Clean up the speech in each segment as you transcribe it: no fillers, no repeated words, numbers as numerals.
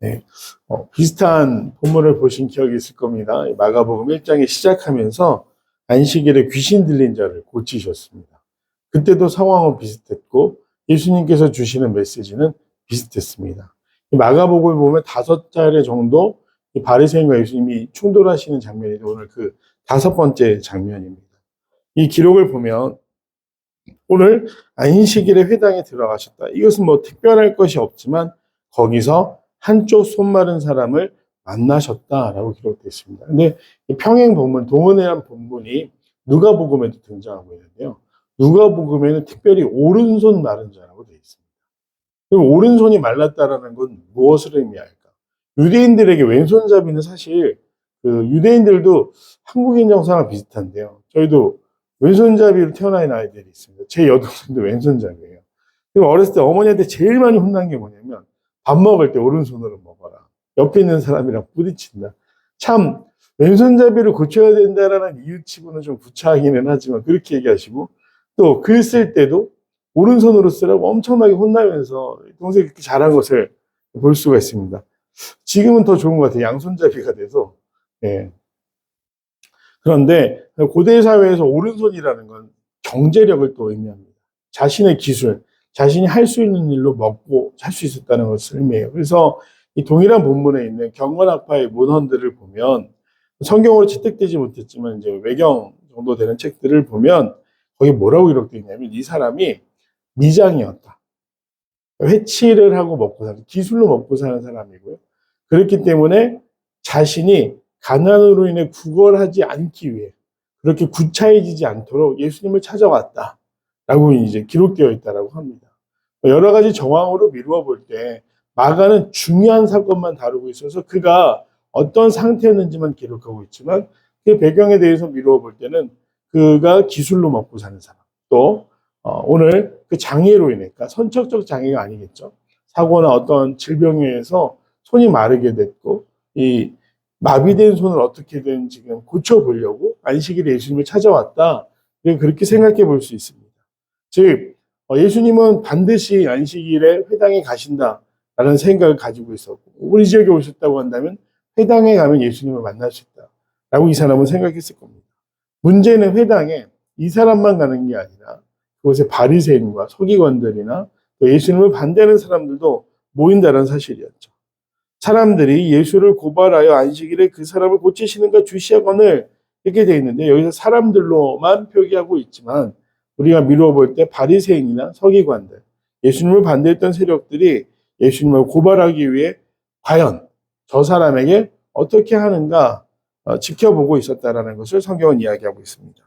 네, 비슷한 본문을 보신 기억이 있을 겁니다. 마가복음 1장에 시작하면서 안식일에 귀신 들린 자를 고치셨습니다. 그때도 상황은 비슷했고 예수님께서 주시는 메시지는 비슷했습니다. 마가복음을 보면 5차례 정도 바리새인과 예수님이 충돌하시는 장면이 오늘 그 5번째 장면입니다. 이 기록을 보면 오늘 안식일에 회당에 들어가셨다. 이것은 뭐 특별할 것이 없지만 거기서 한쪽 손 마른 사람을 만나셨다라고 기록되어 있습니다. 근데 평행 본문, 동은혜란 본문이 누가복음에도 등장하고 있는데요. 누가복음에는 특별히 오른손 마른 자라고 되어 있습니다. 그럼 오른손이 말랐다라는 건 무엇을 의미할까? 유대인들에게 왼손잡이는 사실 그 유대인들도 한국인 정서랑 비슷한데요. 저희도 왼손잡이로 태어난 아이들이 있습니다. 제 여동생도 왼손잡이에요. 그리고 어렸을 때 어머니한테 제일 많이 혼난 게 뭐냐면 밥 먹을 때 오른손으로 먹어라. 옆에 있는 사람이랑 부딪힌다. 참 왼손잡이를 고쳐야 된다라는 이유치고는 좀 구차하기는 하지만 그렇게 얘기하시고 또 글 쓸 때도 오른손으로 쓰라고 엄청나게 혼나면서 동생이 그렇게 잘한 것을 볼 수가 있습니다. 지금은 더 좋은 것 같아요. 양손잡이가 돼서. 예. 그런데 고대 사회에서 오른손이라는 건 경제력을 또 의미합니다. 자신의 기술, 자신이 할 수 있는 일로 먹고 살 수 있었다는 것을 의미해요. 그래서 이 동일한 본문에 있는 경건학파의 문헌들을 보면 성경으로 채택되지 못했지만 이제 외경 정도 되는 책들을 보면 거기 뭐라고 기록되어 있냐면 이 사람이 미장이었다. 회치를 하고 먹고 사는, 기술로 먹고 사는 사람이고요. 그렇기 때문에 자신이 가난으로 인해 구걸하지 않기 위해 그렇게 구차해지지 않도록 예수님을 찾아왔다. 라고 이제 기록되어 있다라고 합니다. 여러 가지 정황으로 미루어 볼 때 마가는 중요한 사건만 다루고 있어서 그가 어떤 상태였는지만 기록하고 있지만 그 배경에 대해서 미루어 볼 때는 그가 기술로 먹고 사는 사람, 또 오늘 그 장애로 인해, 그러니까 선척적 장애가 아니겠죠. 사고나 어떤 질병에 의해서 손이 마르게 됐고 이 마비된 손을 어떻게든 지금 고쳐보려고 안식일에 예수님을 찾아왔다. 그렇게 생각해 볼 수 있습니다. 즉 예수님은 반드시 안식일에 회당에 가신다라는 생각을 가지고 있었고 우리 지역에 오셨다고 한다면 회당에 가면 예수님을 만날 수 있다라고 이 사람은 생각했을 겁니다. 문제는 회당에 이 사람만 가는 게 아니라 그곳에 바리새인과 서기관들이나 또 예수님을 반대하는 사람들도 모인다는 사실이었죠. 사람들이 예수를 고발하여 안식일에 그 사람을 고치시는가 주시하거늘 이렇게 되어 있는데 여기서 사람들로만 표기하고 있지만 우리가 미루어 볼 때 바리새인이나 서기관들, 예수님을 반대했던 세력들이 예수님을 고발하기 위해 과연 저 사람에게 어떻게 하는가 지켜보고 있었다라는 것을 성경은 이야기하고 있습니다.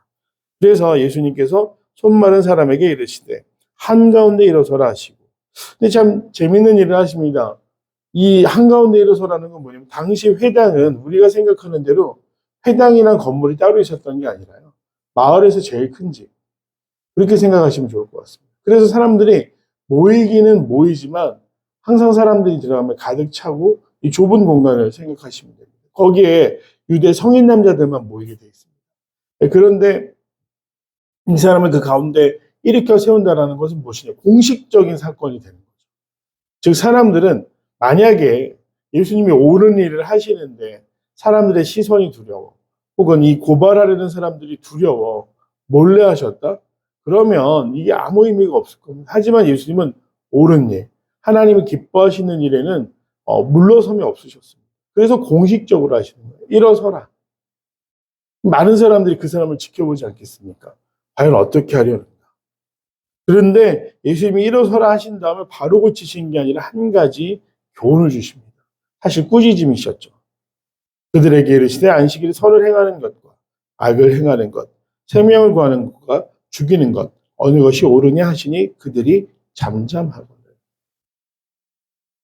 그래서 예수님께서 손 마른 사람에게 이르시되 한가운데 일어서라 하시고, 근데 참 재밌는 일을 하십니다. 이 한가운데 일어서라는 건 뭐냐면 당시 회당은 우리가 생각하는 대로 회당이란 건물이 따로 있었던 게 아니라요. 마을에서 제일 큰 집. 그렇게 생각하시면 좋을 것 같습니다. 그래서 사람들이 모이기는 모이지만 항상 사람들이 들어가면 가득 차고 이 좁은 공간을 생각하시면 됩니다. 거기에 유대 성인 남자들만 모이게 돼 있습니다. 그런데 이 사람을 그 가운데 일으켜 세운다는 것은 무엇이냐? 공식적인 사건이 되는 거죠. 즉 사람들은 만약에 예수님이 옳은 일을 하시는데 사람들의 시선이 두려워 혹은 이 고발하려는 사람들이 두려워 몰래 하셨다? 그러면 이게 아무 의미가 없을 겁니다. 하지만 예수님은 옳은 일, 하나님이 기뻐하시는 일에는 물러섬이 없으셨습니다. 그래서 공식적으로 하시는 거예요. 일어서라. 많은 사람들이 그 사람을 지켜보지 않겠습니까? 과연 어떻게 하려는가? 그런데 예수님이 일어서라 하신 다음에 바로 고치신 게 아니라 한 가지 교훈을 주십니다. 사실 꾸짖음이셨죠. 그들에게 이르시되 안식일에 선을 행하는 것과 악을 행하는 것, 생명을 구하는 것과 죽이는 것 어느 것이 옳으냐 하시니 그들이 잠잠하거늘.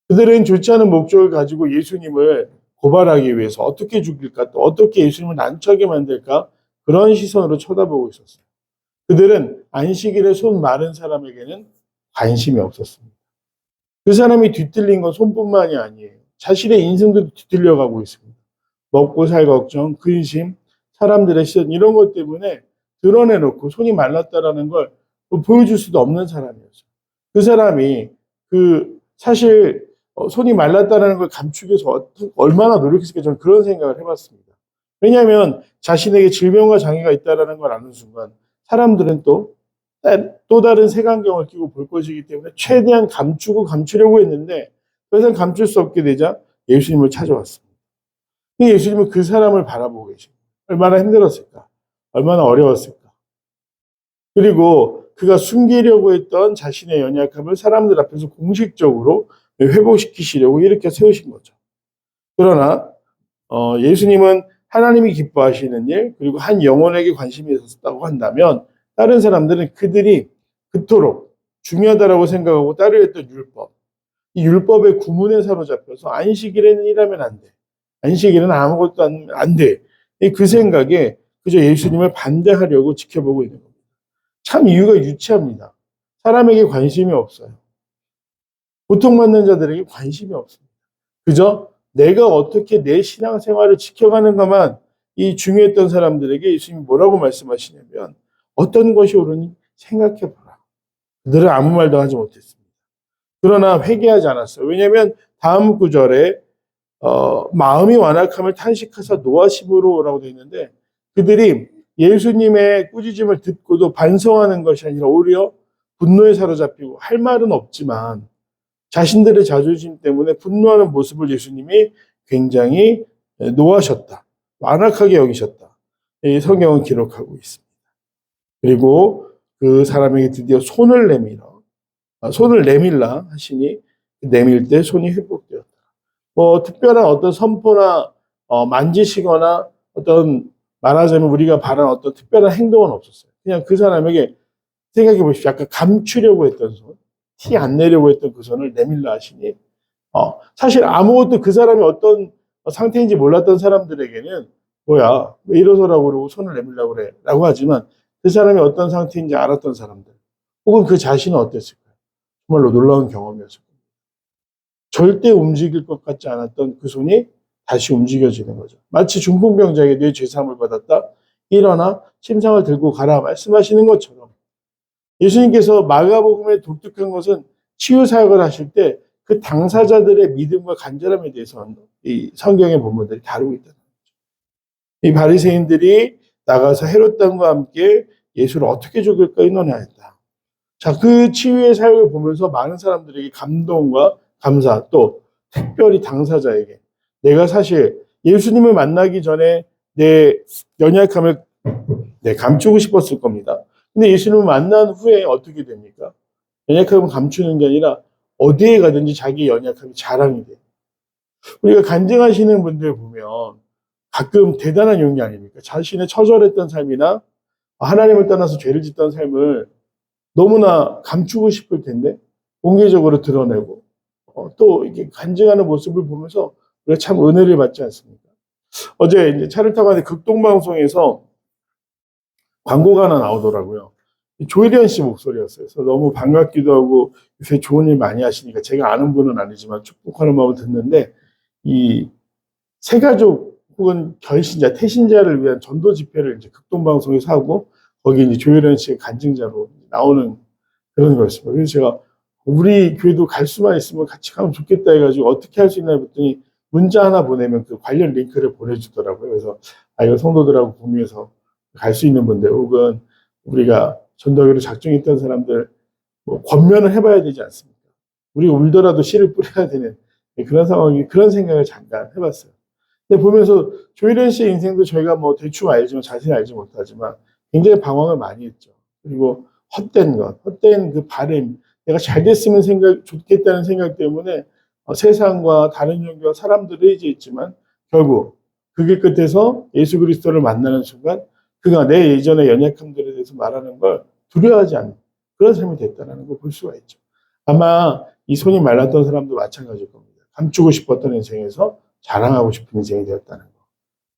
그들은 좋지 않은 목적을 가지고 예수님을 고발하기 위해서 어떻게 죽일까 또 어떻게 예수님을 난처하게 만들까 그런 시선으로 쳐다보고 있었어요. 그들은 안식일에 손 마른 사람에게는 관심이 없었습니다. 그 사람이 뒤틀린 건 손뿐만이 아니에요. 자신의 인생도 뒤틀려가고 있습니다. 먹고 살 걱정, 근심, 사람들의 시선 이런 것 때문에 드러내놓고 손이 말랐다라는 걸 보여줄 수도 없는 사람이었어요. 그 사람이 사실 손이 말랐다는 걸 감추기 위해서 얼마나 노력했을까 저는 그런 생각을 해봤습니다. 왜냐하면 자신에게 질병과 장애가 있다는 걸 아는 순간 사람들은 또 다른 색안경을 끼고 볼 것이기 때문에 최대한 감추려고 했는데 더 이상 감출 수 없게 되자 예수님을 찾아왔습니다. 예수님은 그 사람을 바라보고 계십니다. 얼마나 힘들었을까? 얼마나 어려웠을까? 그리고 그가 숨기려고 했던 자신의 연약함을 사람들 앞에서 공식적으로 회복시키시려고 이렇게 세우신 거죠. 그러나 예수님은 하나님이 기뻐하시는 일, 그리고 한 영혼에게 관심이 있었다고 한다면 다른 사람들은 그들이 그토록 중요하다고 생각하고 따르했던 율법, 이 율법의 구문에 사로잡혀서 안식일에는 일하면 안 돼. 안식일은 아무것도 안 돼. 그 생각에 그저 예수님을 반대하려고 지켜보고 있는 겁니다. 참 이유가 유치합니다. 사람에게 관심이 없어요. 고통받는 자들에게 관심이 없습니다. 그저 내가 어떻게 내 신앙생활을 지켜가는가만 이 중요했던 사람들에게 예수님이 뭐라고 말씀하시냐면 어떤 것이 옳으니 생각해보라. 그들은 아무 말도 하지 못했습니다. 그러나 회개하지 않았어요. 왜냐하면 다음 구절에 마음이 완악함을 탄식하사 노하심으로라고 되어 있는데 그들이 예수님의 꾸짖음을 듣고도 반성하는 것이 아니라 오히려 분노에 사로잡히고 할 말은 없지만 자신들의 자존심 때문에 분노하는 모습을 예수님이 굉장히 노하셨다. 완악하게 여기셨다. 이 성경은 기록하고 있습니다. 그리고 그 사람에게 드디어 손을 내밀라 하시니 내밀 때 손이 회복되었다. 특별한 어떤 선포나 만지시거나 어떤 말하자면 우리가 바라는 어떤 특별한 행동은 없었어요. 그냥 그 사람에게 생각해 보십시오. 약간 감추려고 했던 손, 티 안 내려고 했던 그 손을 내밀라 하시니 사실 아무것도 그 사람이 어떤 상태인지 몰랐던 사람들에게는 뭐야 왜 이러서라고 그러고 손을 내밀라고 그래 라고 하지만 그 사람이 어떤 상태인지 알았던 사람들 혹은 그 자신은 어땠을까요? 정말로 놀라운 경험이었을 겁니다. 절대 움직일 것 같지 않았던 그 손이 다시 움직여지는 거죠. 마치 중풍병자에게 뇌 죄사함을 받았다. 일어나 침상을 들고 가라 말씀하시는 것처럼 예수님께서 마가복음의 독특한 것은 치유 사역을 하실 때 그 당사자들의 믿음과 간절함에 대해서 이 성경의 본문들이 다루고 있다는 거죠. 이 바리새인들이 나가서 헤롯 왕과 함께 예수를 어떻게 죽일까 의논하였다. 자, 그 치유의 사역을 보면서 많은 사람들에게 감동과 감사, 또 특별히 당사자에게 내가 사실 예수님을 만나기 전에 내 연약함을 감추고 싶었을 겁니다. 근데 예수님을 만난 후에 어떻게 됩니까? 연약함을 감추는 게 아니라 어디에 가든지 자기 연약함이 자랑이 돼요. 우리가 간증하시는 분들 보면 가끔 대단한 용기 아닙니까? 자신의 처절했던 삶이나 하나님을 떠나서 죄를 짓던 삶을 너무나 감추고 싶을 텐데 공개적으로 드러내고 또 이렇게 간증하는 모습을 보면서 우리가 참 은혜를 받지 않습니까? 어제 이제 차를 타고 가는데 극동방송에서 광고가 하나 나오더라고요. 조혜련 씨 목소리였어요. 그래서 너무 반갑기도 하고 요새 좋은 일 많이 하시니까 제가 아는 분은 아니지만 축복하는 마음을 듣는데 이 새가족 혹은 결신자, 태신자를 위한 전도 집회를 이제 극동방송에서 하고 거기 이제 조혜련 씨의 간증자로 나오는 그런 거였습니다. 그래서 제가 우리 교회도 갈 수만 있으면 같이 가면 좋겠다 해가지고 어떻게 할 수 있나 했더니 문자 하나 보내면 그 관련 링크를 보내주더라고요. 그래서 이거 성도들하고 공유해서 갈 수 있는 분들 혹은 우리가 전도교로 작정했던 사람들 권면을 해봐야 되지 않습니까? 우리가 울더라도 씨를 뿌려야 되는 그런 상황이 그런 생각을 잠깐 해봤어요. 근데 보면서 조혜련 씨의 인생도 저희가 대충 알지만 자세히 알지 못하지만 굉장히 방황을 많이 했죠. 그리고 헛된 그 바램, 내가 잘 됐으면 좋겠다는 생각 때문에 세상과 다른 종교와 사람들을 의지했지만 결국 그 길 끝에서 예수 그리스도를 만나는 순간 그가 내 예전의 연약함들에 대해서 말하는 걸 두려워하지 않는 그런 삶이 됐다는 걸 볼 수가 있죠. 아마 이 손이 말랐던 사람도 마찬가지일 겁니다. 감추고 싶었던 인생에서 자랑하고 싶은 인생이 되었다는 거.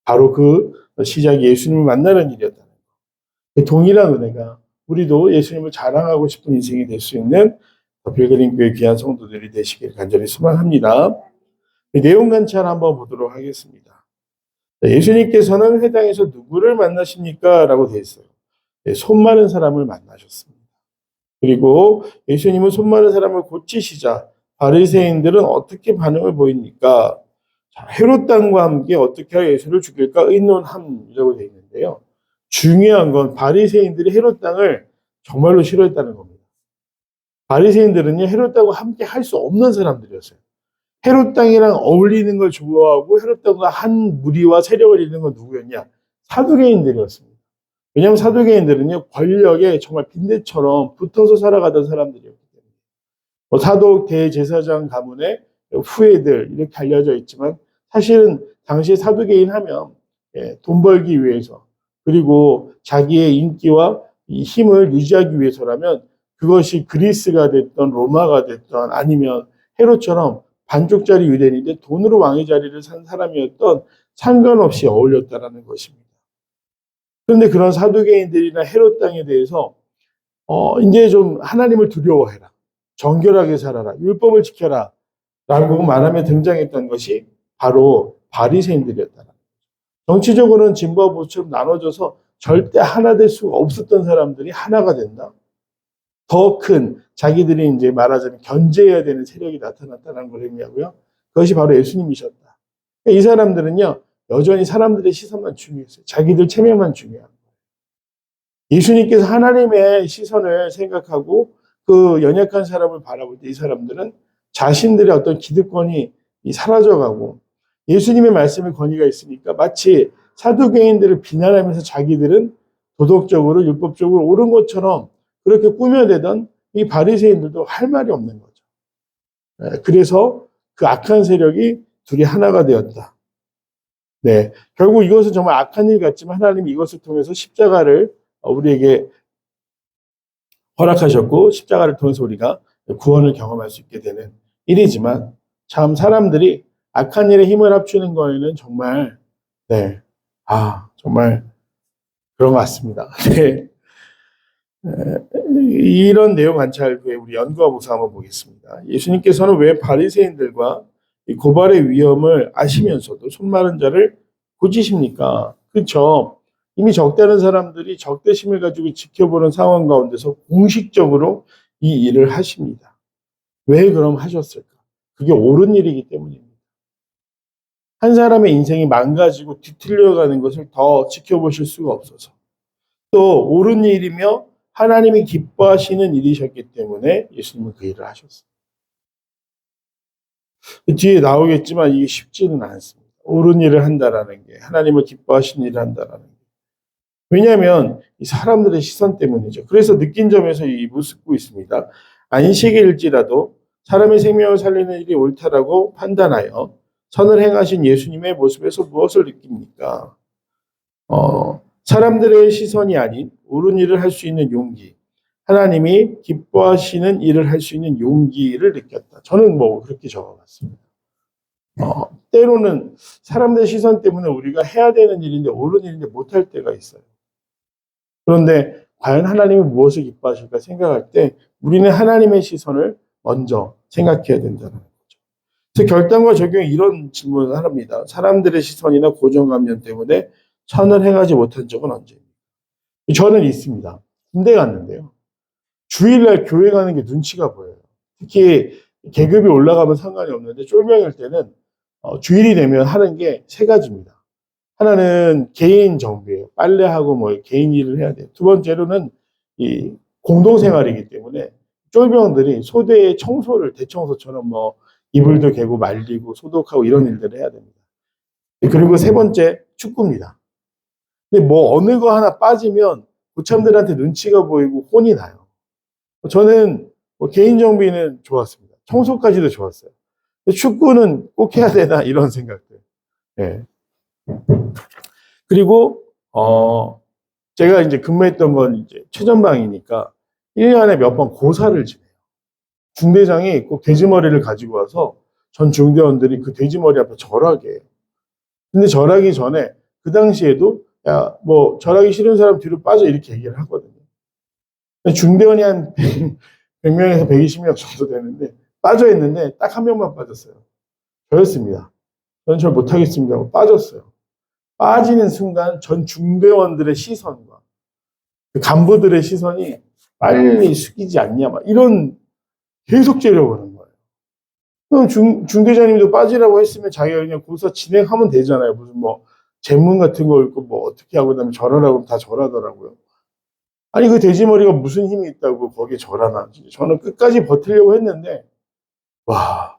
바로 그 시작이 예수님을 만나는 일이었다는 거. 동일한 은혜가 우리도 예수님을 자랑하고 싶은 인생이 될 수 있는 빌그림교회 귀한 성도들이 되시길 간절히 소망합니다. 내용 관찰 한번 보도록 하겠습니다. 예수님께서는 회당에서 누구를 만나십니까? 라고 되어 있어요. 손 마른 사람을 만나셨습니다. 그리고 예수님은 손 마른 사람을 고치시자 바리새인들은 어떻게 반응을 보입니까? 자, 헤롯 당과 함께 어떻게 하여 예수를 죽일까 의논함이라고 되어 있는데요. 중요한 건 바리새인들이 헤롯 당을 정말로 싫어했다는 겁니다. 바리새인들은요, 헤롯 당과 함께 할 수 없는 사람들이었어요. 헤롯 당이랑 어울리는 걸 좋아하고 헤롯 당과 한 무리와 세력을 이루는 건 누구였냐? 사두개인들이었습니다. 왜냐하면 사두개인들은요, 권력에 정말 빈대처럼 붙어서 살아가던 사람들이었기 때문에. 뭐 사독 대제사장 가문의 후예들 이렇게 알려져 있지만 사실은 당시에 사두개인 하면 돈 벌기 위해서 그리고 자기의 인기와 이 힘을 유지하기 위해서라면 그것이 그리스가 됐던 로마가 됐던 아니면 헤롯처럼 반쪽짜리 유대인인데 돈으로 왕의 자리를 산 사람이었던 상관없이 어울렸다라는 것입니다. 그런데 그런 사두개인들이나 헤롯 당에 대해서 이제 좀 하나님을 두려워해라. 정결하게 살아라. 율법을 지켜라. 라고 말하며 등장했던 것이 바로 바리새인들이었다. 정치적으로는 진보와 보수처럼 나눠져서 절대 하나 될 수가 없었던 사람들이 하나가 된다. 더 큰 자기들이 이제 말하자면 견제해야 되는 세력이 나타났다는 걸 의미하고요. 그것이 바로 예수님이셨다. 이 사람들은요, 여전히 사람들의 시선만 중요했어요. 자기들 체면만 중요한 거예요. 예수님께서 하나님의 시선을 생각하고 그 연약한 사람을 바라볼 때 이 사람들은 자신들의 어떤 기득권이 사라져가고 예수님의 말씀에 권위가 있으니까 마치 사두개인들을 비난하면서 자기들은 도덕적으로 율법적으로 옳은 것처럼 그렇게 꾸며대던 이 바리새인들도 할 말이 없는 거죠. 그래서 그 악한 세력이 둘이 하나가 되었다. 네, 결국 이것은 정말 악한 일 같지만 하나님이 이것을 통해서 십자가를 우리에게 허락하셨고 십자가를 통해서 우리가 구원을 경험할 수 있게 되는 일이지만 참 사람들이 악한 일에 힘을 합치는 거에는 정말 정말 그런 것 같습니다. 네. 이런 내용 관찰 후에 우리 연구와 묵상 한번 보겠습니다. 예수님께서는 왜 바리새인들과 이 고발의 위험을 아시면서도 손마른 자를 고치십니까? 그렇죠. 이미 적대하는 사람들이 적대심을 가지고 지켜보는 상황 가운데서 공식적으로 이 일을 하십니다. 왜 그럼 하셨을까? 그게 옳은 일이기 때문입니다. 한 사람의 인생이 망가지고 뒤틀려가는 것을 더 지켜보실 수가 없어서 또 옳은 일이며 하나님이 기뻐하시는 일이셨기 때문에 예수님은 그 일을 하셨습니다. 뒤에 나오겠지만 이게 쉽지는 않습니다. 옳은 일을 한다라는 게 하나님을 기뻐하시는 일을 한다라는 게 왜냐하면 이 사람들의 시선 때문이죠. 그래서 느낀 점에서 이 묻고 있습니다. 안식일일지라도 사람의 생명을 살리는 일이 옳다라고 판단하여 선을 행하신 예수님의 모습에서 무엇을 느낍니까? 사람들의 시선이 아닌 옳은 일을 할 수 있는 용기, 하나님이 기뻐하시는 일을 할 수 있는 용기를 느꼈다. 저는 뭐 그렇게 적어봤습니다. 때로는 사람들의 시선 때문에 우리가 해야 되는 일인데 옳은 일인데 못할 때가 있어요. 그런데 과연 하나님이 무엇을 기뻐하실까 생각할 때 우리는 하나님의 시선을 먼저 생각해야 된다는 거죠. 그래서 결단과 적용에 이런 질문을 합니다. 사람들의 시선이나 고정감정 때문에 선을 행하지 못한 적은 언제입니까? 저는 있습니다. 군대 갔는데요. 주일날 교회 가는 게 눈치가 보여요. 특히 계급이 올라가면 상관이 없는데 쫄병일 때는 주일이 되면 하는 게 세 가지입니다. 하나는 개인 정비예요. 빨래하고 뭐 개인 일을 해야 돼요. 두 번째로는 이 공동생활이기 때문에 쫄병들이 소대의 청소를 대청소처럼 뭐 이불도 개고 말리고 소독하고 이런 일들을 해야 됩니다. 그리고 세 번째 축구입니다. 근데 뭐 어느 거 하나 빠지면 고참들한테 눈치가 보이고 혼이 나요. 저는 뭐 개인 정비는 좋았습니다. 청소까지도 좋았어요. 근데 축구는 꼭 해야 되나 이런 생각들. 네. 그리고 제가 이제 근무했던 건 이제 최전방이니까 1년에 몇 번 고사를 지내요. 중대장이 꼭 돼지머리를 가지고 와서 전 중대원들이 그 돼지머리 앞에 절하게 해요. 근데 절하기 전에 그 당시에도 야, 뭐 절하기 싫은 사람 뒤로 빠져 이렇게 얘기를 하거든요. 중대원이 한 100명에서 120명 정도 되는데 빠져 있는데 딱 한 명만 빠졌어요. 저였습니다. 저는 절 못하겠습니다 하고 빠졌어요. 빠지는 순간 전 중대원들의 시선과 그 간부들의 시선이 빨리 숙이지 않냐 막 이런 계속 째려보는 거예요. 그럼 중대장님도 빠지라고 했으면 자기가 그냥 고사 진행하면 되잖아요. 무슨 뭐 재문 같은 거 읽고 뭐 어떻게 하고 그다음에 절하라고 하면 다 절하더라고요. 아니 그 돼지머리가 무슨 힘이 있다고 거기에 절하나. 저는 끝까지 버티려고 했는데 와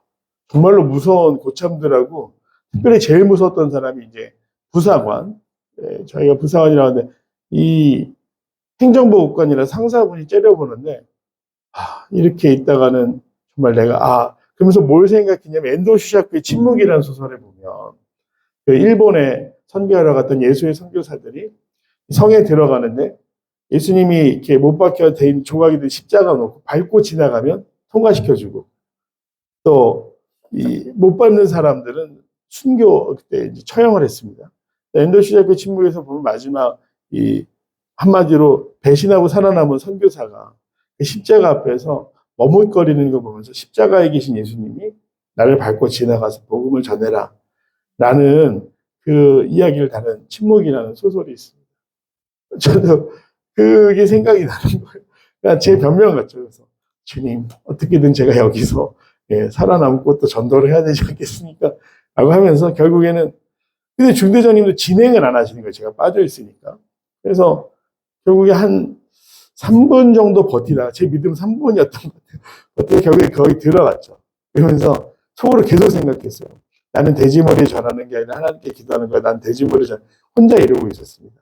정말로 무서운 고참들하고 특별히 제일 무서웠던 사람이 이제 부사관. 예, 저희가 부사관이라고 하는데 이 행정보고관이라 상사분이 째려보는데 이렇게 있다가는 정말 내가 그러면서 뭘 생각했냐면 엔도 슈샤크의 침묵이라는 소설을 보면 그 일본에 선교하러 갔던 예수의 선교사들이 성에 들어가는데 예수님이 이렇게 못 박혀 된 조각이 된 십자가 놓고 밟고 지나가면 통과시켜주고 또 이 못 밟는 사람들은 순교 그때 이제 처형을 했습니다. 엔도 슈샤크의 침묵에서 보면 마지막 이 한마디로 배신하고 살아남은 선교사가 그 십자가 앞에서 머뭇거리는 거 보면서 십자가에 계신 예수님이 나를 밟고 지나가서 복음을 전해라 라는 그 이야기를 다룬 침묵이라는 소설이 있습니다. 저도 그게 생각이 나는 거예요. 그러니까 제 변명 같죠. 그래서 주님 어떻게든 제가 여기서 살아남고 또 전도를 해야 되지 않겠습니까? 라고 하면서 결국에는 근데 중대장님도 진행을 안 하시는 거예요. 제가 빠져 있으니까. 그래서 결국에 한 3분 정도 버티다가 제 믿음 3분이었던 것 같아요. 어떻게 결국에 거의 들어갔죠. 그러면서 속으로 계속 생각했어요. 나는 돼지머리에 전하는 게 아니라 하나님께 기도하는 거야. 난 돼지머리에 혼자 이러고 있었습니다.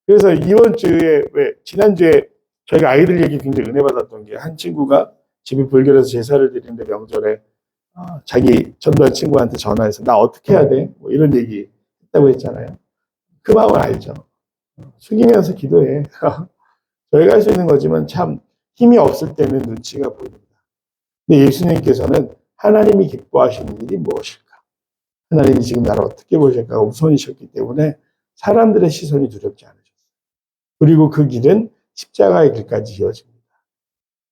그래서 이번 주에 지난주에 저희가 아이들 얘기 굉장히 은혜 받았던 게 한 친구가 집이 불교라서 제사를 드리는데 명절에 자기 전도한 친구한테 전화해서 나 어떻게 해야 돼? 뭐 이런 얘기 했다고 했잖아요. 그 마음을 알죠. 숙이면서 기도해. 저희가 할 수 있는 거지만 참 힘이 없을 때는 눈치가 보입니다. 근데 예수님께서는 하나님이 기뻐하시는 일이 무엇일까? 하나님이 지금 나를 어떻게 보실까 우선이셨기 때문에 사람들의 시선이 두렵지 않으셨어요. 그리고 그 길은 십자가의 길까지 이어집니다.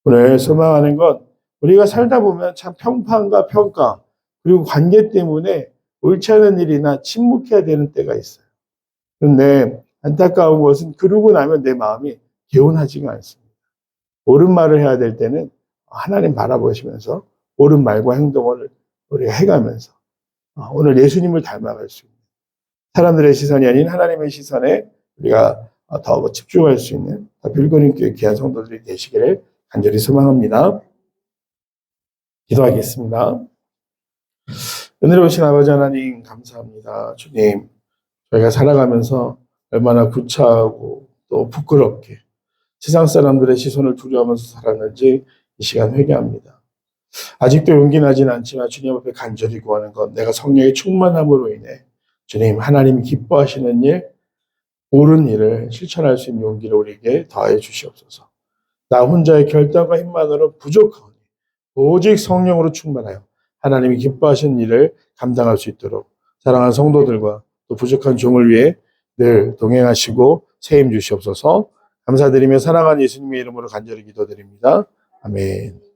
오늘 소망하는 건 우리가 살다 보면 참 평판과 평가 그리고 관계 때문에 옳지 않은 일이나 침묵해야 되는 때가 있어요. 그런데 안타까운 것은 그러고 나면 내 마음이 개운하지가 않습니다. 옳은 말을 해야 될 때는 하나님 바라보시면서 옳은 말과 행동을 우리가 해가면서 오늘 예수님을 닮아갈 수 있는 사람들의 시선이 아닌 하나님의 시선에 우리가 더 집중할 수 있는 빌그림교회 귀한 성도들이 되시기를 간절히 소망합니다. 기도하겠습니다. 은혜로우신 아버지 하나님 감사합니다. 주님 저희가 살아가면서 얼마나 구차하고 또 부끄럽게 세상 사람들의 시선을 두려워하면서 살았는지 이 시간 회개합니다. 아직도 용기 나진 않지만 주님 앞에 간절히 구하는 것 내가 성령의 충만함으로 인해 주님 하나님이 기뻐하시는 일 옳은 일을 실천할 수 있는 용기를 우리에게 더해 주시옵소서. 나 혼자의 결단과 힘만으로 부족하오니 오직 성령으로 충만하여 하나님이 기뻐하시는 일을 감당할 수 있도록 사랑하는 성도들과 또 부족한 종을 위해 늘 동행하시고 세임 주시옵소서. 감사드리며 사랑하는 예수님의 이름으로 간절히 기도드립니다. 아멘.